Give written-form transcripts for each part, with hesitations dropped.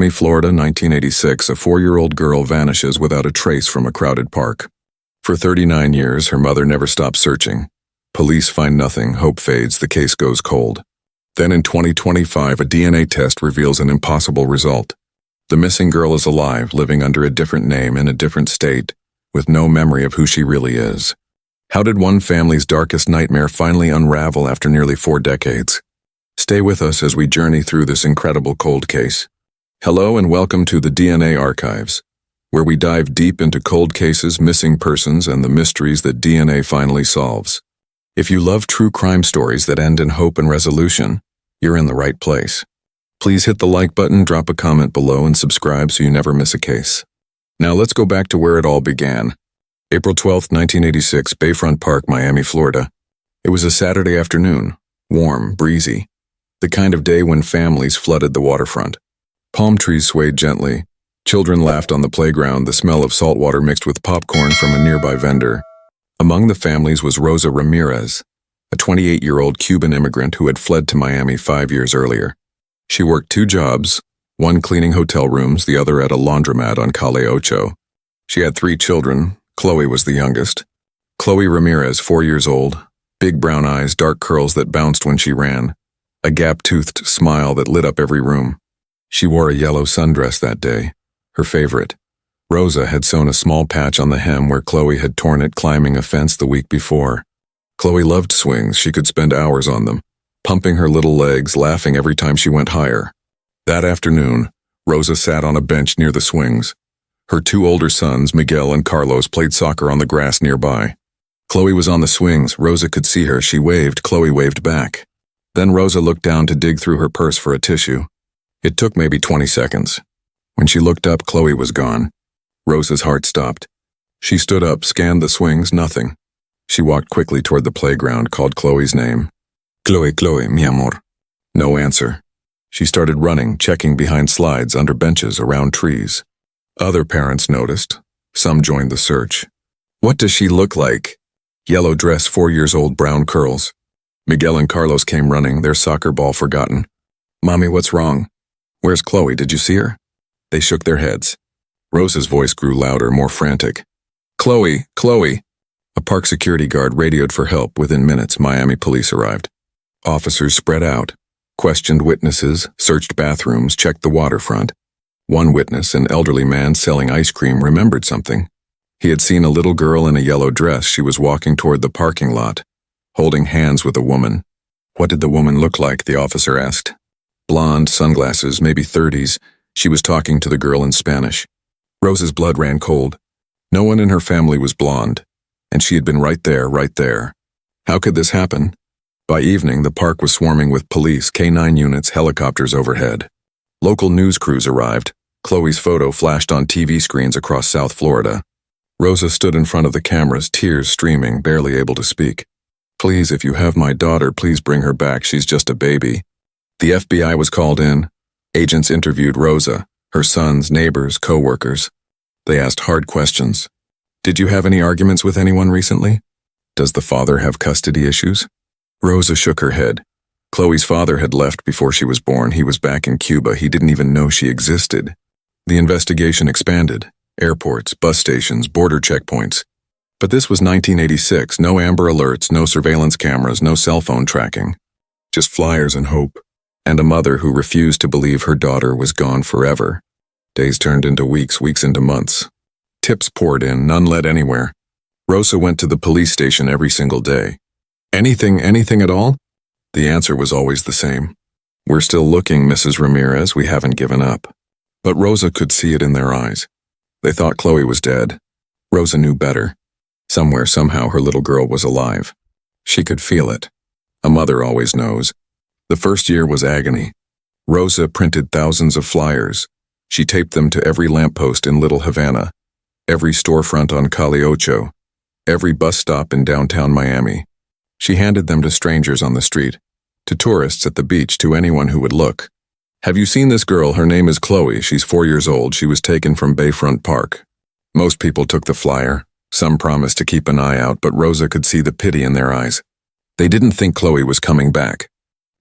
Miami, Florida, 1986, a 4-year-old girl vanishes without a trace from a crowded park. For 39 years, her mother never stopped searching. Police find nothing, hope fades, the case goes cold. Then in 2025, a DNA test reveals an impossible result. The missing girl is alive, living under a different name in a different state, with no memory of who she really is. How did one family's darkest nightmare finally unravel after nearly 4 decades? Stay with us as we journey through this incredible cold case. Hello and welcome to the DNA Archives, where we dive deep into cold cases, missing persons, and the mysteries that DNA finally solves. If you love true crime stories that end in hope and resolution, you're in the right place. Please hit the like button, drop a comment below, and subscribe so you never miss a case. Now let's go back to where it all began. April 12, 1986, Bayfront Park, Miami, Florida. It was a Saturday afternoon, warm, breezy, the kind of day when families flooded the waterfront. Palm trees swayed gently. Children laughed on the playground, the smell of salt water mixed with popcorn from a nearby vendor. Among the families was Rosa Ramirez, a 28-year-old Cuban immigrant who had fled to Miami 5 years earlier. She worked 2 jobs, one cleaning hotel rooms, the other at a laundromat on Calle Ocho. She had 3 children. Chloe was the youngest. Chloe Ramirez, 4 years old, big brown eyes, dark curls that bounced when she ran, a gap-toothed smile that lit up every room. She wore a yellow sundress that day, her favorite. Rosa had sewn a small patch on the hem where Chloe had torn it climbing a fence the week before. Chloe loved swings. She could spend hours on them, pumping her little legs, laughing every time she went higher. That afternoon, Rosa sat on a bench near the swings. Her 2 older sons, Miguel and Carlos, played soccer on the grass nearby. Chloe was on the swings. Rosa could see her. She waved. Chloe waved back. Then Rosa looked down to dig through her purse for a tissue. It took maybe 20 seconds. When she looked up, Chloe was gone. Rosa's heart stopped. She stood up, scanned the swings, nothing. She walked quickly toward the playground, called Chloe's name. Chloe, Chloe, mi amor. No answer. She started running, checking behind slides, under benches, around trees. Other parents noticed. Some joined the search. What does she look like? Yellow dress, 4 years old, brown curls. Miguel and Carlos came running, their soccer ball forgotten. Mommy, what's wrong? Where's Chloe? Did you see her? They shook their heads. Rosa's voice grew louder, more frantic. Chloe, Chloe! A park security guard radioed for help. Within minutes, Miami police arrived. Officers spread out, questioned witnesses, searched bathrooms, checked the waterfront. One witness, an elderly man selling ice cream, remembered something. He had seen a little girl in a yellow dress. She was walking toward the parking lot, holding hands with a woman. What did the woman look like? The officer asked. Blonde, sunglasses, maybe 30s. She was talking to the girl in Spanish. Rosa's blood ran cold. No one in her family was blonde, and she had been right there. How could this happen? By evening, the park was swarming with police, K-9 units, helicopters overhead. Local news crews arrived. Chloe's photo flashed on TV screens across South Florida. Rosa stood in front of the cameras, tears streaming, barely able to speak. Please, if you have my daughter, please bring her back. She's just a baby. The FBI was called in. Agents interviewed Rosa, her sons, neighbors, co-workers. They asked hard questions. Did you have any arguments with anyone recently? Does the father have custody issues? Rosa shook her head. Chloe's father had left before she was born. He was back in Cuba. He didn't even know she existed. The investigation expanded. Airports, bus stations, border checkpoints. But this was 1986. No Amber Alerts, no surveillance cameras, no cell phone tracking. Just flyers and hope. And a mother who refused to believe her daughter was gone forever. Days turned into weeks, weeks into months. Tips poured in, none led anywhere. Rosa went to the police station every single day. Anything at all? The answer was always the same. We're still looking, Mrs. Ramirez, we haven't given up. But Rosa could see it in their eyes. They thought Chloe was dead. Rosa knew better. Somewhere, somehow, her little girl was alive. She could feel it. A mother always knows. The first year was agony. Rosa printed thousands of flyers. She taped them to every lamppost in Little Havana, every storefront on Calle Ocho, every bus stop in downtown Miami. She handed them to strangers on the street, to tourists at the beach, to anyone who would look. Have you seen this girl? Her name is Chloe. She's 4 years old. She was taken from Bayfront Park. Most people took the flyer. Some promised to keep an eye out, but Rosa could see the pity in their eyes. They didn't think Chloe was coming back.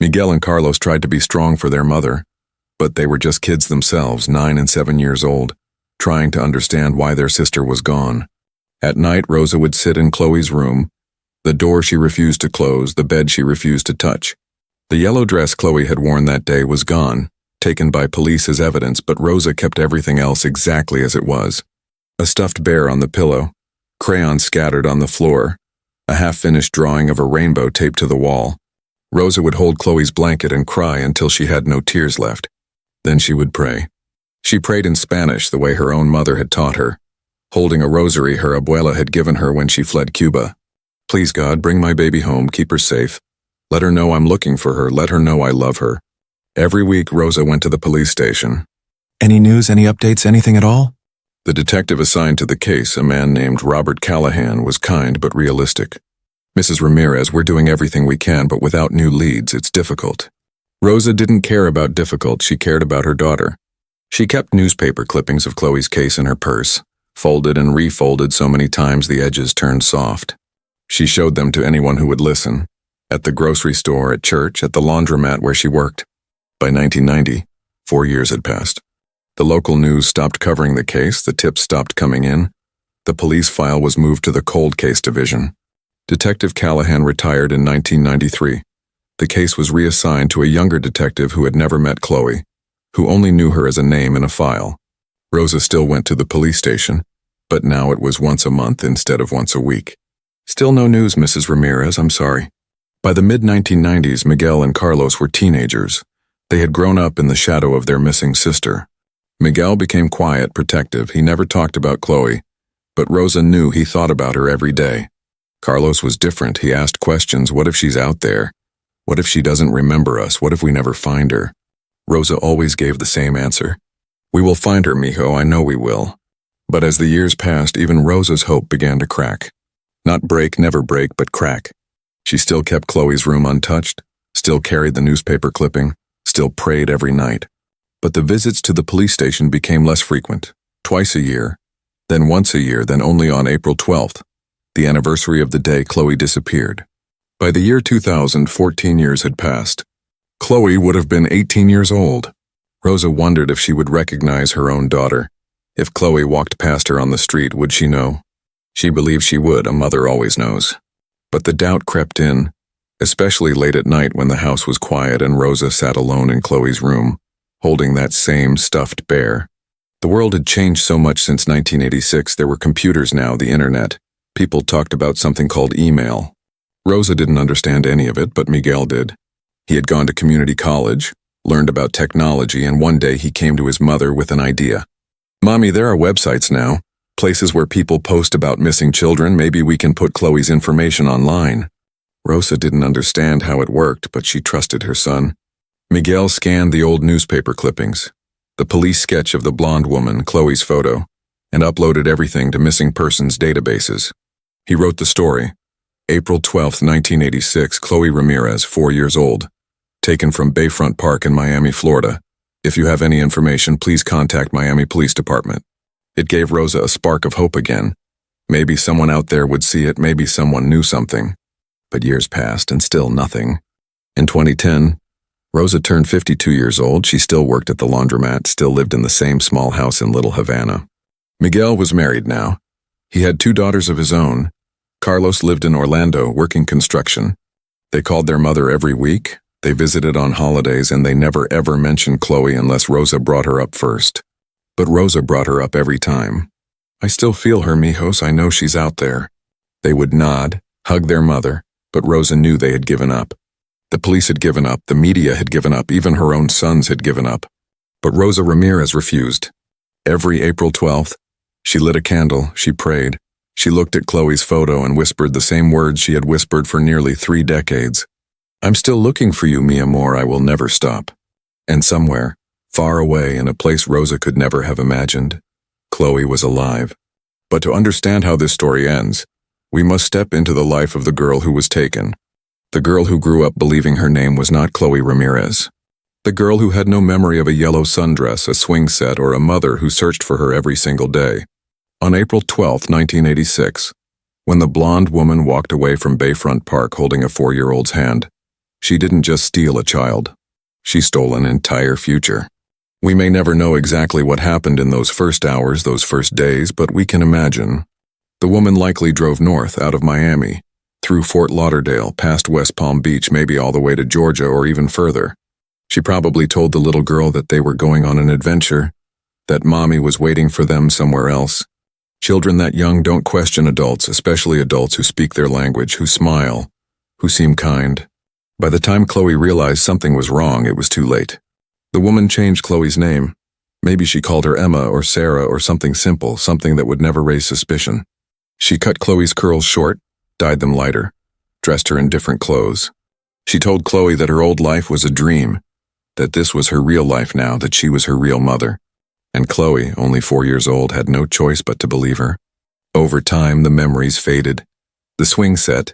Miguel and Carlos tried to be strong for their mother. But they were just kids themselves, 9 and 7 years old, trying to understand why their sister was gone. At night, Rosa would sit in Chloe's room, the door she refused to close, the bed she refused to touch. The yellow dress Chloe had worn that day was gone, taken by police as evidence, but Rosa kept everything else exactly as it was. A stuffed bear on the pillow, crayons scattered on the floor, a half-finished drawing of a rainbow taped to the wall. Rosa would hold Chloe's blanket and cry until she had no tears left. Then she would pray. She prayed in Spanish the way her own mother had taught her, holding a rosary her abuela had given her when she fled Cuba. Please God, bring my baby home, keep her safe. Let her know I'm looking for her, let her know I love her. Every week, Rosa went to the police station. Any news, any updates, anything at all? The detective assigned to the case, a man named Robert Callahan, was kind but realistic. Mrs. Ramirez, we're doing everything we can, but without new leads, it's difficult. Rosa didn't care about difficult, she cared about her daughter. She kept newspaper clippings of Chloe's case in her purse, folded and refolded so many times the edges turned soft. She showed them to anyone who would listen, at the grocery store, at church, at the laundromat where she worked. By 1990, 4 years had passed. The local news stopped covering the case, the tips stopped coming in. The police file was moved to the cold case division. Detective Callahan retired in 1993. The case was reassigned to a younger detective who had never met Chloe, who only knew her as a name in a file. Rosa still went to the police station, but now it was once a month instead of once a week. Still no news, Mrs. Ramirez, I'm sorry. By the mid-1990s, Miguel and Carlos were teenagers. They had grown up in the shadow of their missing sister. Miguel became quiet, protective. He never talked about Chloe, but Rosa knew he thought about her every day. Carlos was different. He asked questions. What if she's out there? What if she doesn't remember us? What if we never find her? Rosa always gave the same answer. We will find her, mijo, I know we will. But as the years passed, even Rosa's hope began to crack. Not break, never break, but crack. She still kept Chloe's room untouched, still carried the newspaper clipping, still prayed every night. But the visits to the police station became less frequent, twice a year, then once a year, then only on April 12th, the anniversary of the day Chloe disappeared. By the year 2000, 14 years had passed. Chloe would have been 18 years old. Rosa wondered if she would recognize her own daughter. If Chloe walked past her on the street, would she know? She believed she would, a mother always knows. But the doubt crept in, especially late at night when the house was quiet and Rosa sat alone in Chloe's room, holding that same stuffed bear. The world had changed so much since 1986. There were computers now, the internet. People talked about something called email. Rosa didn't understand any of it, but Miguel did. He had gone to community college, learned about technology, and one day he came to his mother with an idea. Mommy, there are websites now, places where people post about missing children. Maybe we can put Chloe's information online. Rosa didn't understand how it worked, but she trusted her son. Miguel scanned the old newspaper clippings, the police sketch of the blonde woman, Chloe's photo, and uploaded everything to missing persons databases. He wrote the story. April 12, 1986, Chloe Ramirez, 4 years old. Taken from Bayfront Park in Miami, Florida. If you have any information, please contact Miami Police Department. It gave Rosa a spark of hope again. Maybe someone out there would see it, maybe someone knew something. But years passed and still nothing. In 2010, Rosa turned 52 years old. She still worked at the laundromat, still lived in the same small house in Little Havana. Miguel was married now. He had 2 daughters of his own. Carlos lived in Orlando, working construction. They called their mother every week. They visited on holidays, and they never ever mentioned Chloe unless Rosa brought her up first. But Rosa brought her up every time. I still feel her, mijos. I know she's out there. They would nod, hug their mother, but Rosa knew they had given up. The police had given up, the media had given up, even her own sons had given up. But Rosa Ramirez refused. Every April 12th, she lit a candle, she prayed. She looked at Chloe's photo and whispered the same words she had whispered for nearly 3 decades. I'm still looking for you, mi amor, I will never stop. And somewhere, far away in a place Rosa could never have imagined, Chloe was alive. But to understand how this story ends, we must step into the life of the girl who was taken. The girl who grew up believing her name was not Chloe Ramirez. The girl who had no memory of a yellow sundress, a swing set, or a mother who searched for her every single day. On April 12, 1986, when the blonde woman walked away from Bayfront Park holding a 4-year-old's hand, she didn't just steal a child. She stole an entire future. We may never know exactly what happened in those first hours, those first days, but we can imagine. The woman likely drove north out of Miami, through Fort Lauderdale, past West Palm Beach, maybe all the way to Georgia or even further. She probably told the little girl that they were going on an adventure, that mommy was waiting for them somewhere else. Children that young don't question adults, especially adults who speak their language, who smile, who seem kind. By the time Chloe realized something was wrong, it was too late. The woman changed Chloe's name. Maybe she called her Emma or Sarah or something simple, something that would never raise suspicion. She cut Chloe's curls short, dyed them lighter, dressed her in different clothes. She told Chloe that her old life was a dream, that this was her real life now, that she was her real mother. And Chloe, only 4 years old, had no choice but to believe her. Over time, the memories faded. The swing set,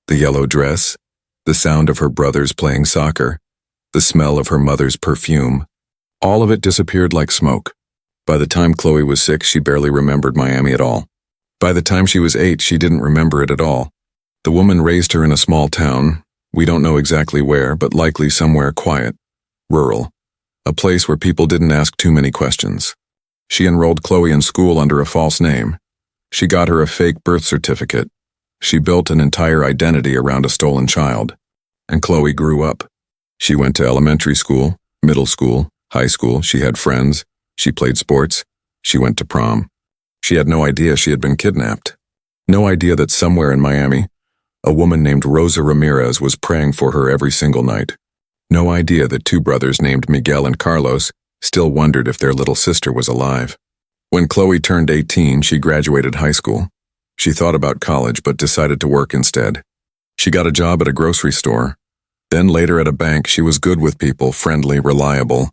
the yellow dress, the sound of her brothers playing soccer, the smell of her mother's perfume. All of it disappeared like smoke. By the time Chloe was 6, she barely remembered Miami at all. By the time she was 8, she didn't remember it at all. The woman raised her in a small town. We don't know exactly where, but likely somewhere quiet, rural. A place where people didn't ask too many questions. She enrolled Chloe in school under a false name. She got her a fake birth certificate. She built an entire identity around a stolen child. And Chloe grew up. She went to elementary school, middle school, high school. She had friends. She played sports. She went to prom. She had no idea she had been kidnapped. No idea that somewhere in Miami, a woman named Rosa Ramirez was praying for her every single night. No idea that 2 brothers named Miguel and Carlos still wondered if their little sister was alive. When Chloe turned 18, she graduated high school. She thought about college but decided to work instead. She got a job at a grocery store. Then later at a bank. She was good with people, friendly, reliable.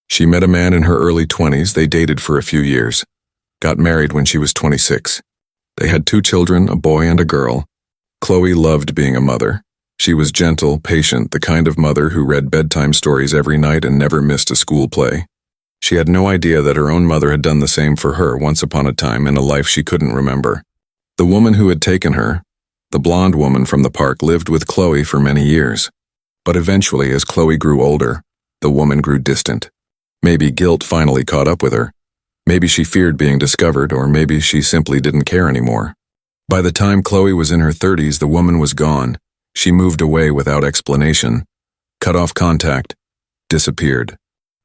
She met a man in her early 20s. They dated for a few years. Got married when she was 26. They had 2 children, a boy and a girl. Chloe loved being a mother. She was gentle, patient, the kind of mother who read bedtime stories every night and never missed a school play. She had no idea that her own mother had done the same for her once upon a time in a life she couldn't remember. The woman who had taken her, the blonde woman from the park, lived with Chloe for many years. But eventually, as Chloe grew older, the woman grew distant. Maybe guilt finally caught up with her. Maybe she feared being discovered, or maybe she simply didn't care anymore. By the time Chloe was in her 30s, the woman was gone. She moved away without explanation, cut off contact, disappeared.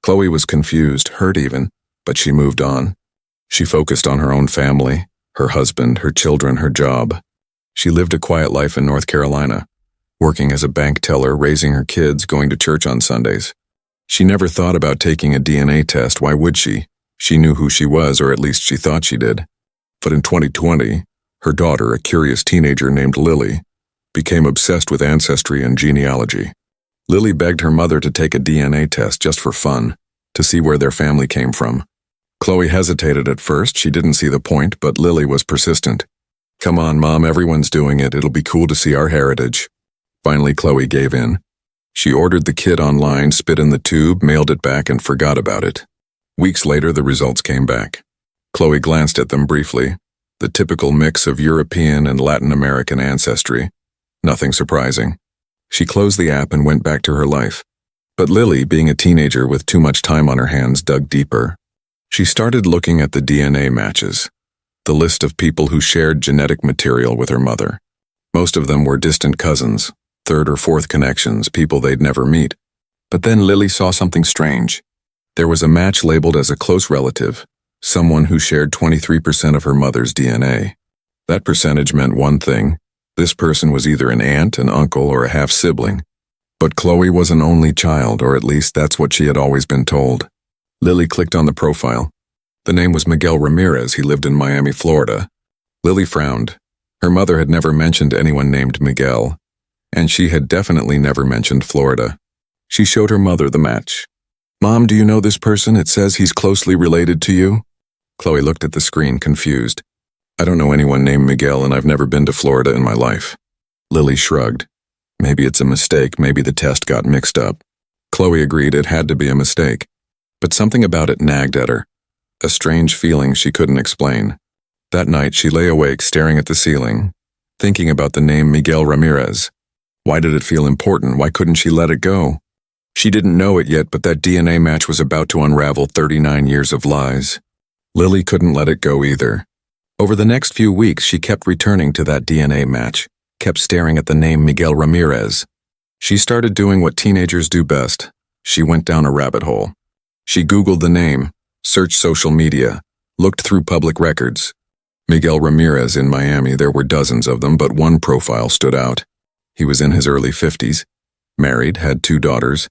Chloe was confused, hurt even, but she moved on. She focused on her own family, her husband, her children, her job. She lived a quiet life in North Carolina, working as a bank teller, raising her kids, going to church on Sundays. She never thought about taking a DNA test. Why would she? She knew who she was, or at least she thought she did. But in 2020, her daughter, a curious teenager named Lily, became obsessed with ancestry and genealogy. Lily begged her mother to take a DNA test just for fun, to see where their family came from. Chloe hesitated at first. She didn't see the point, but Lily was persistent. "Come on, Mom, everyone's doing it. It'll be cool to see our heritage." Finally, Chloe gave in. She ordered the kit online, spit in the tube, mailed it back, and forgot about it. Weeks later, the results came back. Chloe glanced at them briefly. The typical mix of European and Latin American ancestry. Nothing surprising. She closed the app and went back to her life. But Lily, being a teenager with too much time on her hands, dug deeper. She started looking at the DNA matches, the list of people who shared genetic material with her mother. Most of them were distant cousins, 3rd or 4th connections, people they'd never meet. But then Lily saw something strange. There was a match labeled as a close relative, someone who shared 23% of her mother's DNA. That percentage meant one thing. This person was either an aunt, an uncle, or a half-sibling. But Chloe was an only child, or at least that's what she had always been told. Lily clicked on the profile. The name was Miguel Ramirez. He lived in Miami, Florida. Lily frowned. Her mother had never mentioned anyone named Miguel, and she had definitely never mentioned Florida. She showed her mother the match. "Mom, do you know this person? It says he's closely related to you." Chloe looked at the screen, confused. "I don't know anyone named Miguel, and I've never been to Florida in my life." Lily shrugged. Maybe it's a mistake, maybe the test got mixed up. Chloe agreed it had to be a mistake. But something about it nagged at her. A strange feeling she couldn't explain. That night she lay awake staring at the ceiling, thinking about the name Miguel Ramirez. Why did it feel important? Why couldn't she let it go? She didn't know it yet, but that DNA match was about to unravel 39 years of lies. Lily couldn't let it go either. Over the next few weeks, she kept returning to that DNA match, kept staring at the name Miguel Ramirez. She started doing what teenagers do best. She went down a rabbit hole. She Googled the name, searched social media, looked through public records. Miguel Ramirez in Miami, there were dozens of them, but one profile stood out. He was in his early 50s, married, had 2 daughters,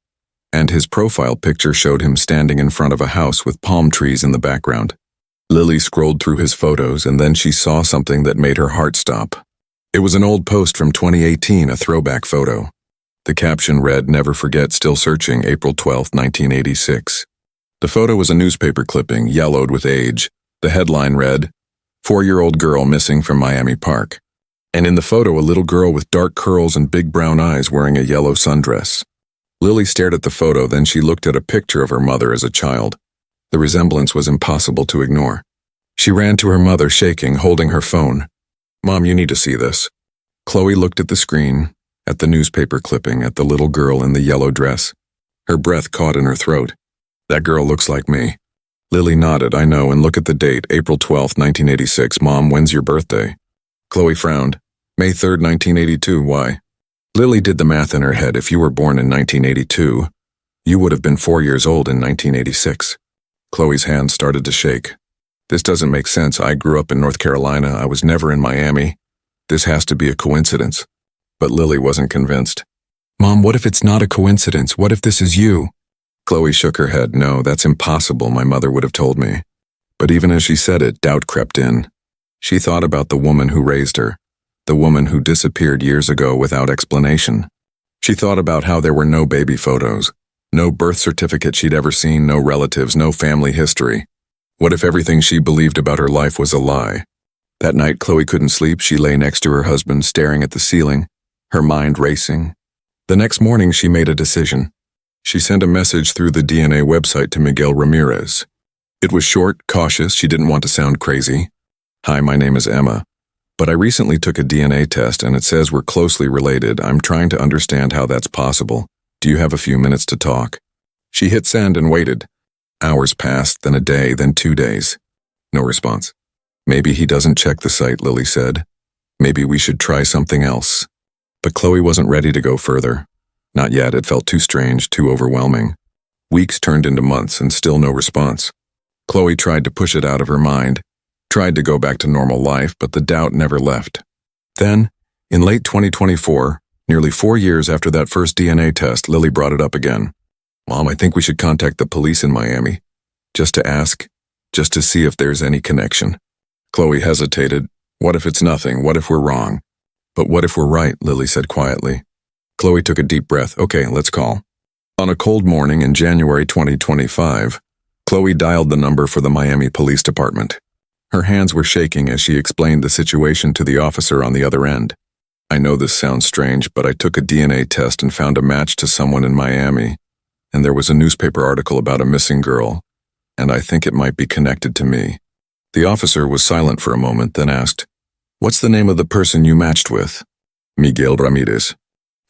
and his profile picture showed him standing in front of a house with palm trees in the background. Lily scrolled through his photos, and then she saw something that made her heart stop. It was an old post from 2018, a throwback photo. The caption read, "Never forget, still searching, April 12, 1986. The photo was a newspaper clipping, yellowed with age. The headline read, "4-year-old girl missing from Miami Park." And in the photo, a little girl with dark curls and big brown eyes wearing a yellow sundress. Lily stared at the photo, then she looked at a picture of her mother as a child. The resemblance was impossible to ignore. She ran to her mother, shaking, holding her phone. "Mom, you need to see this." Chloe looked at the screen, at the newspaper clipping, at the little girl in the yellow dress. Her breath caught in her throat. "That girl looks like me." Lily nodded. "I know, and look at the date, April 12, 1986. Mom, when's your birthday?" Chloe frowned. "May 3rd, 1982, why?" Lily did the math in her head. If you were born in 1982, you would have been 4 years old in 1986. Chloe's hands started to shake. "This doesn't make sense. I grew up in North Carolina. I was never in Miami. This has to be a coincidence." But Lily wasn't convinced. "Mom, what if it's not a coincidence? What if this is you?" Chloe shook her head. "No, that's impossible. My mother would have told me." But even as she said it, doubt crept in. She thought about the woman who raised her, the woman who disappeared years ago without explanation. She thought about how there were no baby photos, no birth certificate she'd ever seen, no relatives, no family history. What if everything she believed about her life was a lie? That night, Chloe couldn't sleep. She lay next to her husband, staring at the ceiling, her mind racing. The next morning, she made a decision. She sent a message through the DNA website to Miguel Ramirez. It was short, cautious. She didn't want to sound crazy. "Hi, my name is Emma. But I recently took a DNA test and it says we're closely related. I'm trying to understand how that's possible. Do you have a few minutes to talk?" She hit send and waited. Hours passed, then a day, then 2 days. No response. "Maybe he doesn't check the site," Lily said. "Maybe we should try something else." But Chloe wasn't ready to go further. Not yet. It felt too strange, too overwhelming. Weeks turned into months and still no response. Chloe tried to push it out of her mind, tried to go back to normal life, but the doubt never left. Then, in late 2024, nearly 4 years after that first DNA test, Lily brought it up again. "Mom, I think we should contact the police in Miami. Just to ask, just to see if there's any connection." Chloe hesitated. "What if it's nothing? What if we're wrong?" "But what if we're right?" Lily said quietly. Chloe took a deep breath. "Okay, let's call." On a cold morning in January 2025, Chloe dialed the number for the Miami Police Department. Her hands were shaking as she explained the situation to the officer on the other end. "I know this sounds strange, but I took a DNA test and found a match to someone in Miami, and there was a newspaper article about a missing girl, and I think it might be connected to me." The officer was silent for a moment, then asked, "What's the name of the person you matched with?" "Miguel Ramirez."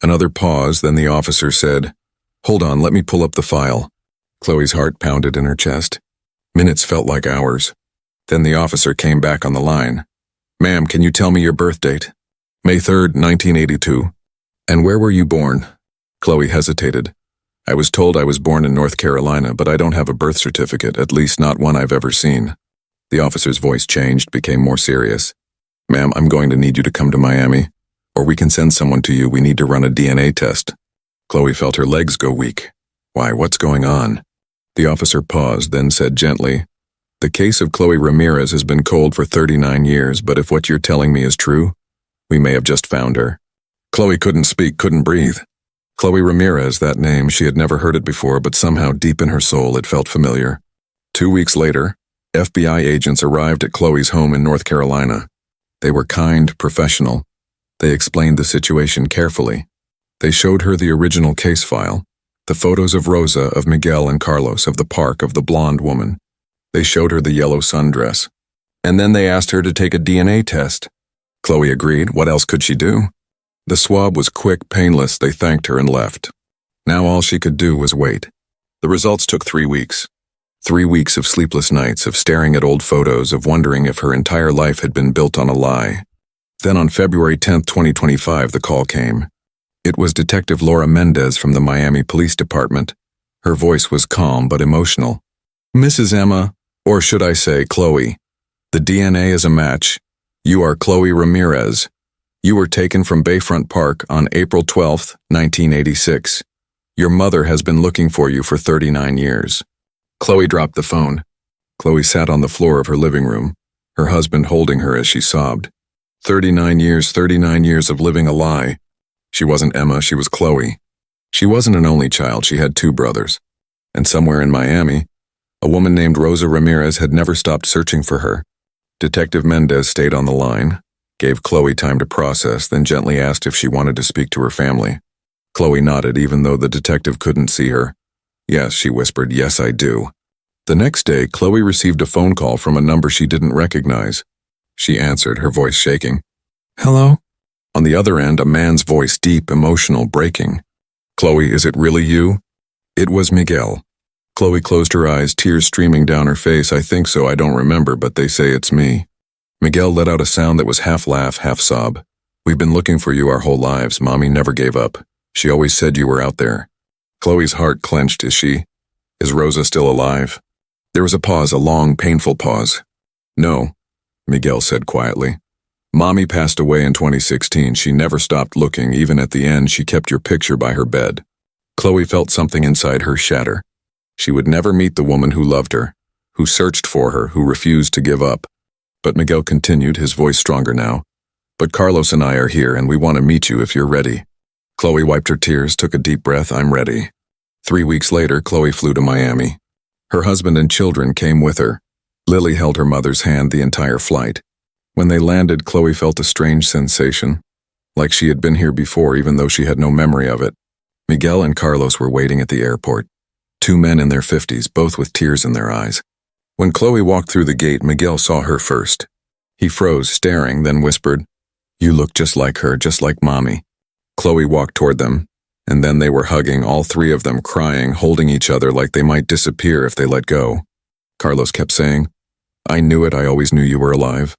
Another pause, then the officer said, "Hold on, let me pull up the file." Chloe's heart pounded in her chest. Minutes felt like hours. Then the officer came back on the line. "Ma'am, can you tell me your birth date?" "May 3rd, 1982. "And where were you born?" Chloe hesitated. "I was told I was born in North Carolina, but I don't have a birth certificate, at least not one I've ever seen." The officer's voice changed, became more serious. "Ma'am, I'm going to need you to come to Miami, or we can send someone to you. We need to run a DNA test." Chloe felt her legs go weak. "Why, what's going on?" The officer paused, then said gently, "The case of Chloe Ramirez has been cold for 39 years, but if what you're telling me is true, we may have just found her." Chloe couldn't speak, couldn't breathe. Chloe Ramirez, that name, she had never heard it before, but somehow deep in her soul it felt familiar. 2 weeks later, FBI agents arrived at Chloe's home in North Carolina. They were kind, professional. They explained the situation carefully. They showed her the original case file, the photos of Rosa, of Miguel and Carlos, of the park, of the blonde woman. They showed her the yellow sundress. And then they asked her to take a DNA test. Chloe agreed. What else could she do? The swab was quick, painless. They thanked her and left. Now all she could do was wait. The results took 3 weeks. 3 weeks of sleepless nights, of staring at old photos, of wondering if her entire life had been built on a lie. Then on February 10, 2025, the call came. It was Detective Laura Mendez from the Miami Police Department. Her voice was calm but emotional. "Mrs. Emma, or should I say Chloe, the DNA is a match. You are Chloe Ramirez. You were taken from Bayfront Park on April 12, 1986. Your mother has been looking for you for 39 years. Chloe dropped the phone. Chloe sat on the floor of her living room, her husband holding her as she sobbed. 39 years of living a lie. She wasn't Emma, she was Chloe. She wasn't an only child, she had 2 brothers. And somewhere in Miami, a woman named Rosa Ramirez had never stopped searching for her. Detective Mendez stayed on the line, gave Chloe time to process, then gently asked if she wanted to speak to her family. Chloe nodded, even though the detective couldn't see her. "Yes," she whispered, "yes, I do." The next day, Chloe received a phone call from a number she didn't recognize. She answered, her voice shaking. "Hello?" On the other end, a man's voice, deep, emotional, breaking. "Chloe, is it really you?" It was Miguel. Chloe closed her eyes, tears streaming down her face. "I think so, I don't remember, but they say it's me." Miguel let out a sound that was half laugh, half sob. "We've been looking for you our whole lives. Mommy never gave up. She always said you were out there." Chloe's heart clenched. Is Rosa still alive? There was a pause, a long, painful pause. "No," Miguel said quietly. "Mommy passed away in 2016. She never stopped looking. Even at the end, she kept your picture by her bed." Chloe felt something inside her shatter. She would never meet the woman who loved her, who searched for her, who refused to give up. But Miguel continued, his voice stronger now. "But Carlos and I are here, and we want to meet you if you're ready." Chloe wiped her tears, took a deep breath. "I'm ready." 3 weeks later, Chloe flew to Miami. Her husband and children came with her. Lily held her mother's hand the entire flight. When they landed, Chloe felt a strange sensation, like she had been here before, even though she had no memory of it. Miguel and Carlos were waiting at the airport. 2 men in their 50s, both with tears in their eyes. When Chloe walked through the gate, Miguel saw her first. He froze, staring, then whispered, "You look just like her, just like Mommy." Chloe walked toward them, and then they were hugging, all 3 of them crying, holding each other like they might disappear if they let go. Carlos kept saying, "I knew it, I always knew you were alive."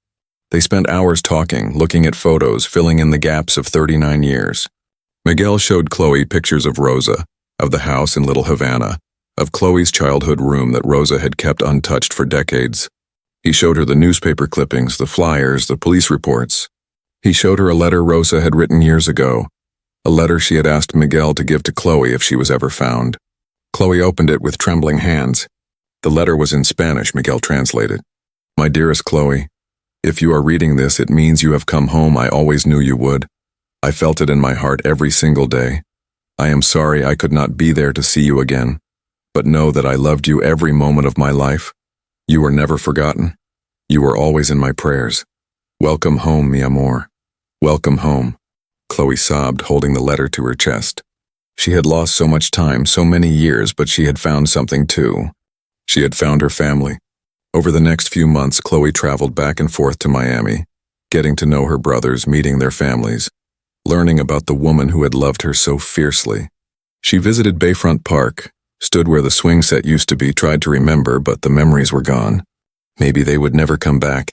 They spent hours talking, looking at photos, filling in the gaps of 39 years. Miguel showed Chloe pictures of Rosa, of the house in Little Havana, of Chloe's childhood room that Rosa had kept untouched for decades. He showed her the newspaper clippings, the flyers, the police reports. He showed her a letter Rosa had written years ago, a letter she had asked Miguel to give to Chloe if she was ever found. Chloe opened it with trembling hands. The letter was in Spanish, Miguel translated. "My dearest Chloe, if you are reading this, it means you have come home. I always knew you would. I felt it in my heart every single day. I am sorry I could not be there to see you again, but know that I loved you every moment of my life. You were never forgotten. You were always in my prayers. Welcome home, mi amor. Welcome home." Chloe sobbed, holding the letter to her chest. She had lost so much time, so many years, but she had found something too. She had found her family. Over the next few months, Chloe traveled back and forth to Miami, getting to know her brothers, meeting their families, learning about the woman who had loved her so fiercely. She visited Bayfront Park, stood where the swing set used to be, tried to remember, but the memories were gone. Maybe they would never come back.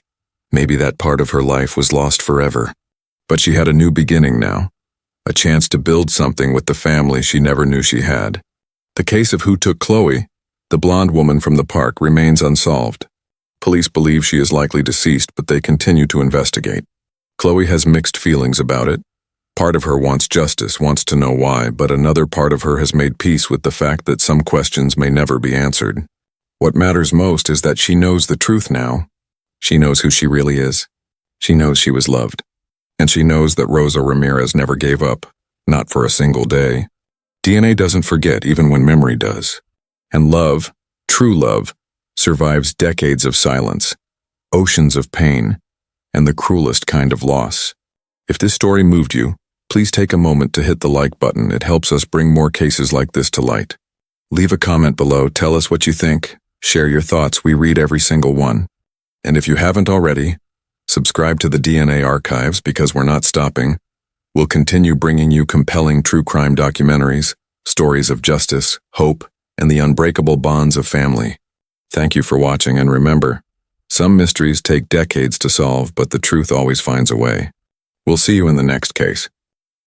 Maybe that part of her life was lost forever. But she had a new beginning now, a chance to build something with the family she never knew she had. The case of who took Chloe, the blonde woman from the park, remains unsolved. Police believe she is likely deceased, but they continue to investigate. Chloe has mixed feelings about it. Part of her wants justice, wants to know why, but another part of her has made peace with the fact that some questions may never be answered. What matters most is that she knows the truth now. She knows who she really is. She knows she was loved. And she knows that Rosa Ramirez never gave up, not for a single day. DNA doesn't forget even when memory does. And love, true love, survives decades of silence, oceans of pain, and the cruelest kind of loss. If this story moved you, please take a moment to hit the like button. It helps us bring more cases like this to light. Leave a comment below, tell us what you think, share your thoughts, we read every single one. And if you haven't already, subscribe to the DNA Archives because we're not stopping. We'll continue bringing you compelling true crime documentaries, Stories of justice, hope, and the unbreakable bonds of family. Thank you for watching, and remember, some mysteries take decades to solve, but the truth always finds a way. We'll see you in the next case.